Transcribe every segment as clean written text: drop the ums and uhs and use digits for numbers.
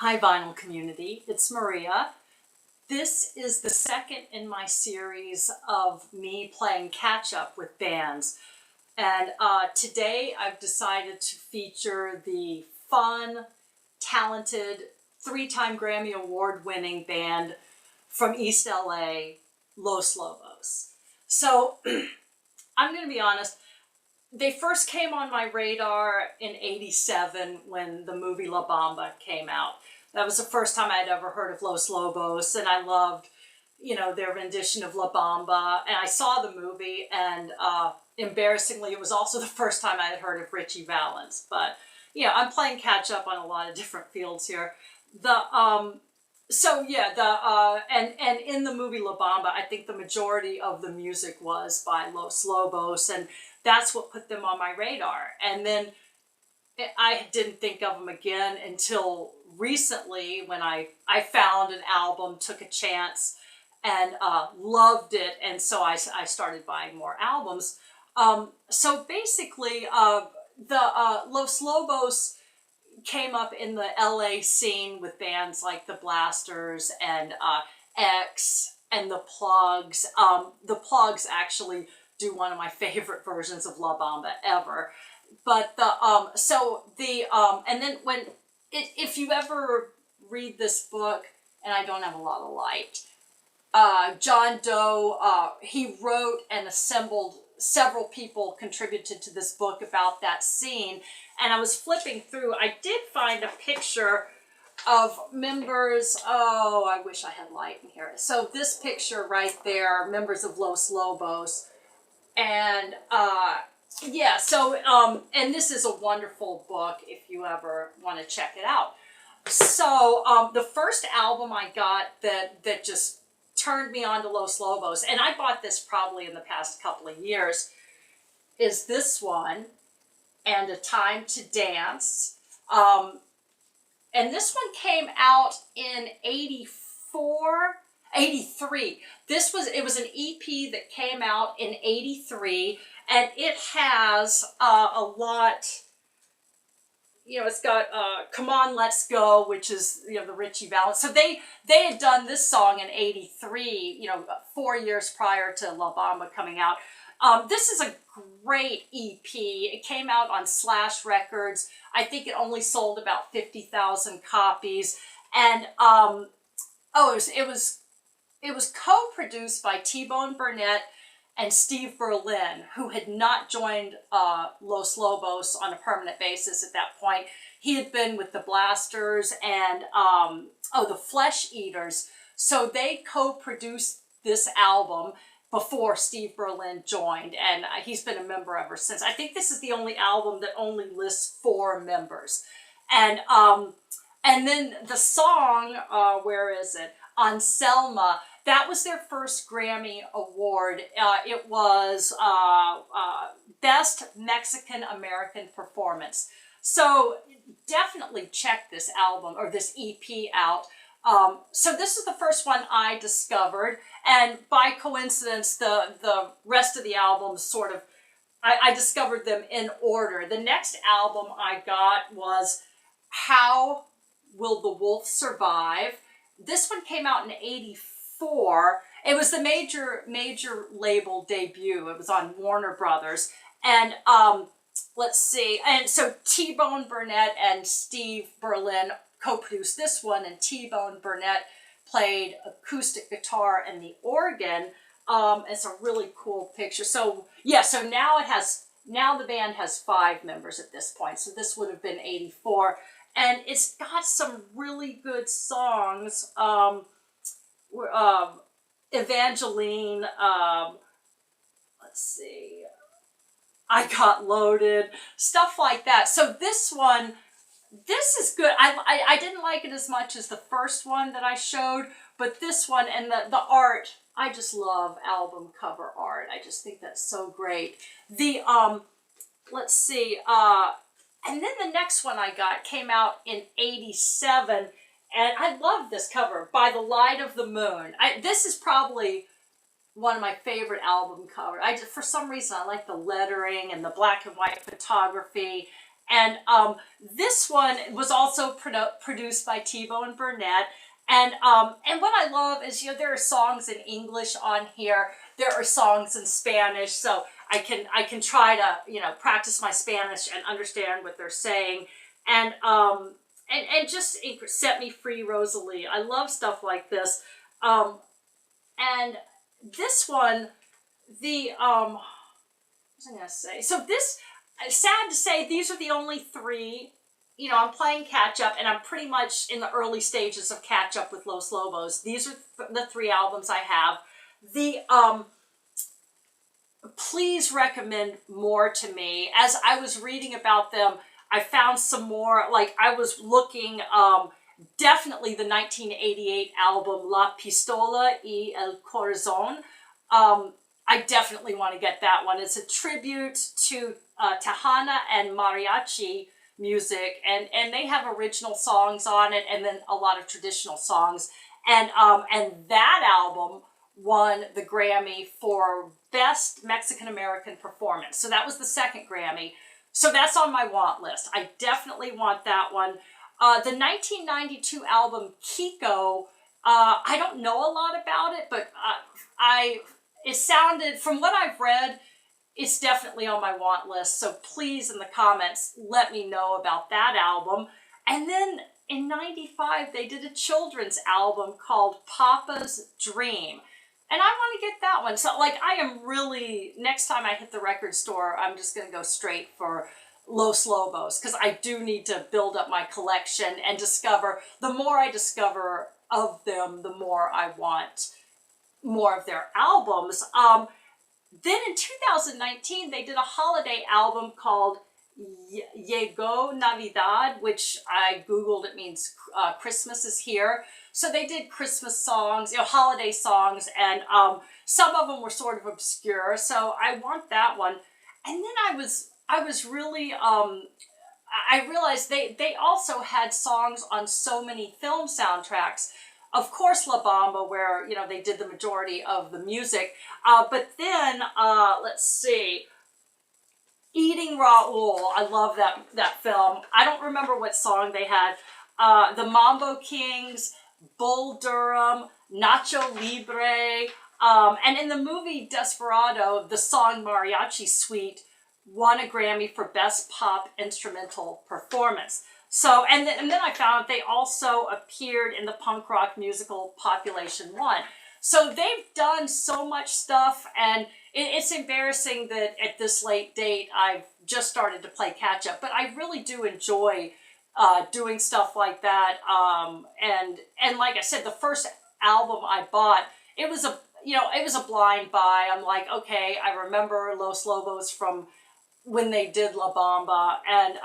Hi, vinyl community. It's Maria. This is the second in my series of me playing catch up with bands. And today I've decided to feature the fun, talented, three-time Grammy Award winning band from East LA, Los Lobos. So I'm going to be honest, they first came on my radar in '87 when the movie La Bamba came out. That was the first time I'd ever heard of Los Lobos, and I loved, their rendition of La Bamba. And I saw the movie, and embarrassingly, it was also the first time I had heard of Richie Valens. But I'm playing catch up on a lot of different fields here. And in the movie La Bamba, I think the majority of the music was by Los Lobos, and that's what put them on my radar. And then I didn't think of them again until recently when I found an album, took a chance, and loved it. And so I started buying more albums. So basically, the Los Lobos came up in the LA scene with bands like the Blasters and X and the Plugs. The Plugs actually do one of my favorite versions of La Bamba ever. But and then if you ever read this book, and I don't have a lot of light, John Doe, he wrote and assembled, several people contributed to this book about that scene, and I was flipping through, I did find a picture of members, I wish I had light in here. So this picture right there, members of Los Lobos, and and this is a wonderful book if you ever want to check it out. So the first album I got that just turned me on to Los Lobos, and I bought this probably in the past couple of years, is this one, And a Time to Dance. And this one came out in 83. It was an EP that came out in 83, and it has a lot, it's got Come On, Let's Go, which is, the Richie Valens. So they had done this song in 83, 4 years prior to La Bamba coming out. This is a great EP. It came out on Slash Records. I think it only sold about 50,000 copies. And it was co-produced by T-Bone Burnett and Steve Berlin, who had not joined Los Lobos on a permanent basis at that point. He had been with the Blasters and the Flesh Eaters. So they co-produced this album before Steve Berlin joined, and he's been a member ever since. I think this is the only album that only lists 4 members. And then the song, where is it? On Selma, that was their first Grammy Award. It was Best Mexican American Performance. So definitely check this album or this EP out. So this is the first one I discovered, and by coincidence, the rest of the albums sort of, I discovered them in order. The next album I got was How Will the Wolf Survive? This one came out in 84. It was the major label debut. It was on Warner Brothers. And let's see. And so T-Bone Burnett and Steve Berlin co-produced this one, and T-Bone Burnett played acoustic guitar and the organ. It's a really cool picture. So now the band has 5 members at this point. So this would have been 84. And it's got some really good songs. Evangeline, let's see, I Got Loaded, stuff like that. So this is good. I didn't like it as much as the first one that I showed, but this one and the art, I just love album cover art. I just think that's so great. Let's see, and then the next one I got came out in 87, and I love this cover, By the Light of the Moon. This is probably one of my favorite album covers. For some reason, I like the lettering and the black and white photography. And this one was also produced by T-Bone Burnett. And what I love is, there are songs in English on here. There are songs in Spanish, so I can try to, practice my Spanish and understand what they're saying. And just Set Me Free, Rosalie. I love stuff like this. And this one, what was I gonna say? So this, sad to say, these are the only three. I'm playing catch up, and I'm pretty much in the early stages of catch up with Los Lobos. These are the three albums I have. Please recommend more to me. As I was reading about them, I found some more. Like, I was looking, definitely the 1988 album La Pistola y el Corazón. I definitely want to get that one. It's a tribute to Tejana and mariachi music, and they have original songs on it, and then a lot of traditional songs. And that album won the Grammy for Best Mexican American Performance. So that was the second Grammy. So that's on my want list. I definitely want that one. The 1992 album Kiko, I don't know a lot about it, but it sounded, from what I've read, it's definitely on my want list. So please, in the comments, let me know about that album. And then in 95, they did a children's album called Papa's Dream. And I want to get that one. So, I am really, next time I hit the record store, I'm just going to go straight for Los Lobos, because I do need to build up my collection and discover. The more I discover of them, the more I want more of their albums. Then in 2019, they did a holiday album called Llegó Navidad, which I Googled. It means Christmas is here. So they did Christmas songs, holiday songs, and some of them were sort of obscure. So I want that one. And then I was really, I realized they also had songs on so many film soundtracks. Of course, La Bamba, where, they did the majority of the music. But then, let's see, Eating Raoul. I love that film. I don't remember what song they had. The Mambo Kings, Bull Durham, Nacho Libre. And in the movie Desperado, the song Mariachi Suite won a Grammy for Best Pop Instrumental Performance. So, and then I found they also appeared in the punk rock musical Population 1. So they've done so much stuff, and it's embarrassing that at this late date I've just started to play catch up, but I really do enjoy doing stuff like that. And like I said, the first album I bought, it was a blind buy. I'm like, okay, I remember Los Lobos from when they did La Bamba, and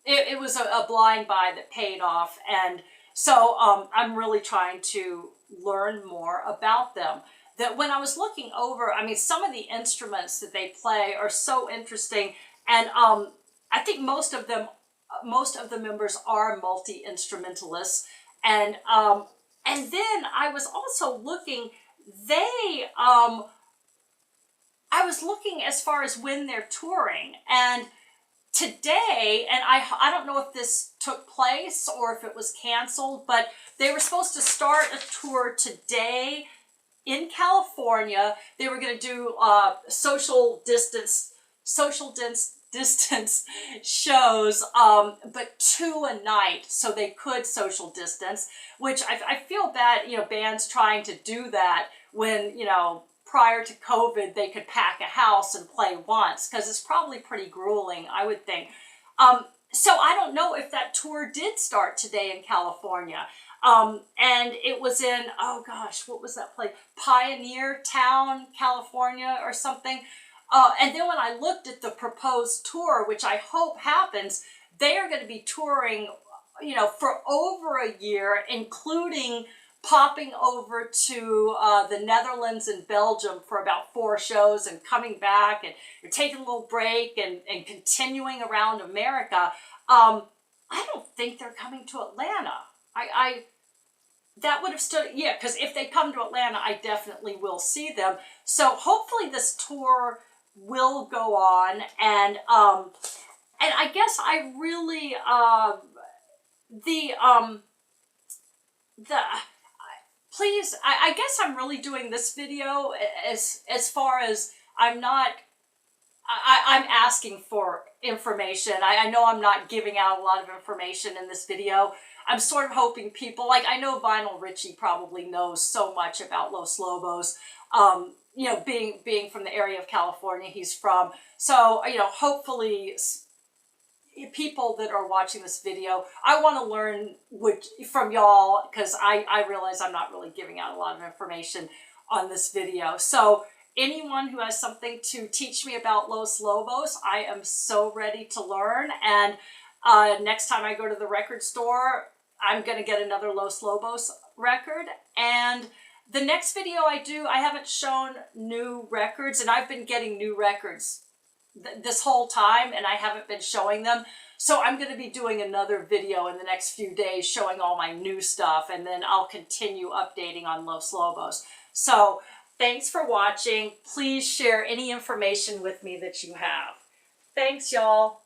it was a blind buy that paid off. And so I'm really trying to learn more about them. That when I was looking over, some of the instruments that they play are so interesting, and I think most of the members are multi-instrumentalists. And then I was also looking, I was looking as far as when they're touring, and today, and I don't know if this took place or if it was canceled, but they were supposed to start a tour today in California. They were going to do social distance shows, but 2 a night, so they could social distance, which I feel bad, bands trying to do that when, prior to COVID, they could pack a house and play once, because it's probably pretty grueling, I would think. So I don't know if that tour did start today in California. And it was in, oh gosh, what was that place? Pioneer Town, California or something. And then when I looked at the proposed tour, which I hope happens, they are going to be touring, for over a year, including popping over to the Netherlands and Belgium for about 4 shows and coming back and taking a little break and continuing around America. I don't think they're coming to Atlanta. That would have stood, yeah, because if they come to Atlanta, I definitely will see them. So hopefully this tour will go on, and and I guess I really, please, I guess I'm really doing this video as far as I'm not, I'm asking for information. I know I'm not giving out a lot of information in this video. I'm sort of hoping people, like I know Vinyl Richie probably knows so much about Los Lobos, you know, being from the area of California he's from. So, you know, hopefully people that are watching this video, I want to learn from y'all, because I realize I'm not really giving out a lot of information on this video. So anyone who has something to teach me about Los Lobos, I am so ready to learn. And next time I go to the record store, I'm going to get another Los Lobos record. And the next video I do, I haven't shown new records, and I've been getting new records this whole time, and I haven't been showing them. So I'm going to be doing another video in the next few days showing all my new stuff, and then I'll continue updating on Los Lobos. So thanks for watching. Please share any information with me that you have. Thanks, y'all.